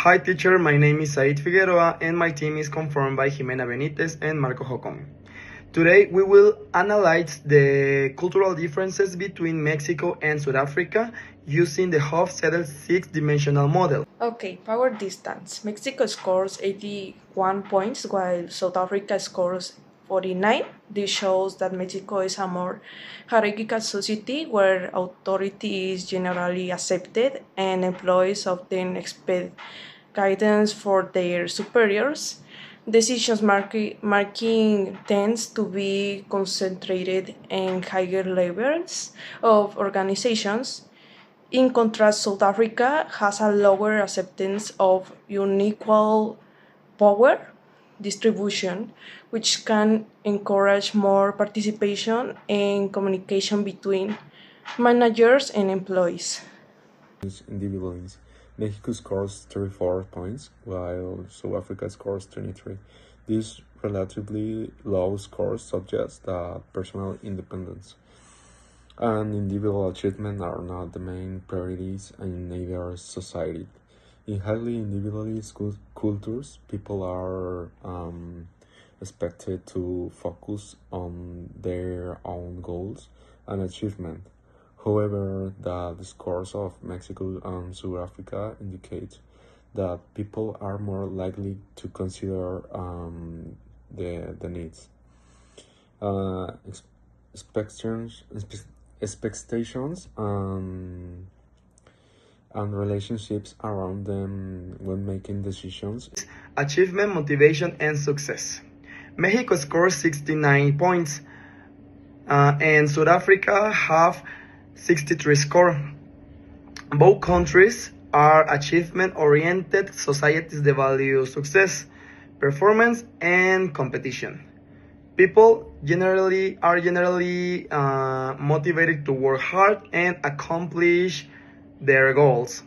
Hi teacher, my name is Said Figueroa and my team is conformed by Jimena Benitez and Marco Jocom. Today we will analyze the cultural differences between Mexico and South Africa using the Hofstede six-dimensional model. Okay, power distance. Mexico scores 81 points while South Africa scores 49. This shows that Mexico is a more hierarchical society where authority is generally accepted and employees often expect guidance for their superiors. Decisions making tends to be concentrated in higher levels of organizations. In contrast, South Africa has a lower acceptance of unequal power distribution, which can encourage more participation and communication between managers and employees. Individuals. Mexico scores 34 points, while South Africa scores 23. These relatively low scores suggest that personal independence and individual achievement are not the main priorities in either society. In highly individualist cultures, people are expected to focus on their own goals and achievement. However, the scores of Mexico and South Africa indicate that people are more likely to consider the needs, expectations, expectations and relationships around them when making decisions. Achievement, motivation, and success. Mexico scores 69 points and South Africa have 63 score. Both countries are achievement-oriented societies that value success, performance, and competition. People are generally motivated to work hard and accomplish their goals.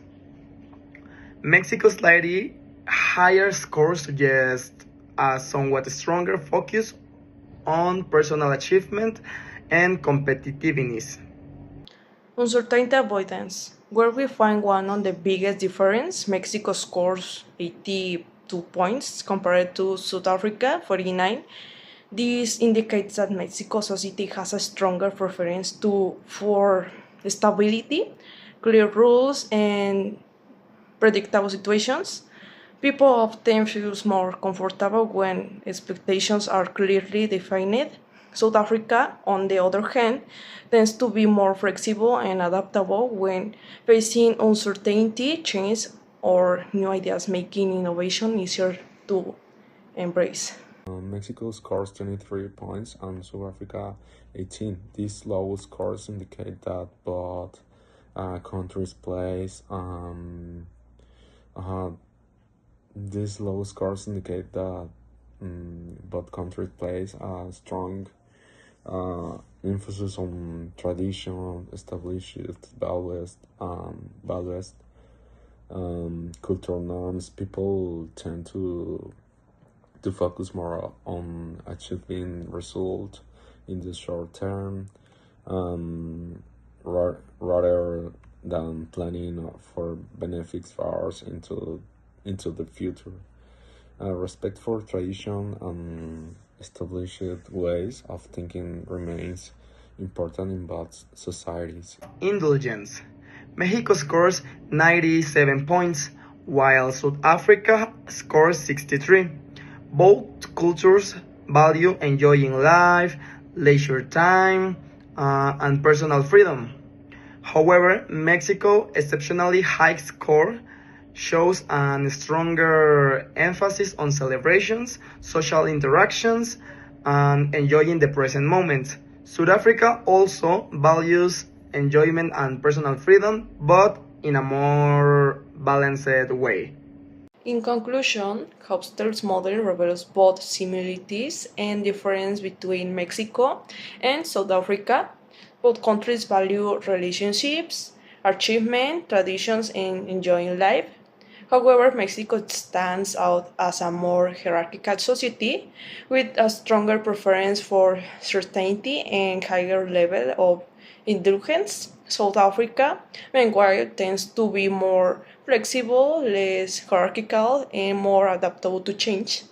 Mexico's slightly higher score suggests a somewhat stronger focus on personal achievement and competitiveness. Uncertainty avoidance, where we find one of the biggest difference. Mexico scores 82 points compared to South Africa 49. This indicates that Mexico society has a stronger preference for stability, clear rules, and predictable situations. People often feel more comfortable when expectations are clearly defined. South Africa, on the other hand, tends to be more flexible and adaptable when facing uncertainty, change, or new ideas, making innovation easier to embrace. Mexico scores 23 points and South Africa 18. These low scores indicate that both countries place these low scores indicate that both countries place a strong emphasis on tradition, established values, cultural norms. People tend to focus more on achieving results in the short term, rather than planning for benefits far into the future. Respect for tradition and established ways of thinking remains important in both societies. Indulgence. Mexico scores 97 points, while South Africa scores 63. Both cultures value enjoying life, leisure time, and personal freedom. However, Mexico's exceptionally high score shows a stronger emphasis on celebrations, social interactions, and enjoying the present moment. South Africa also values enjoyment and personal freedom, but in a more balanced way. In conclusion, Hofstede's model reveals both similarities and differences between Mexico and South Africa. Both countries value relationships, achievement, traditions, and enjoying life. However, Mexico stands out as a more hierarchical society with a stronger preference for certainty and higher level of indulgence. South Africa, meanwhile, tends to be more flexible, less hierarchical, and more adaptable to change.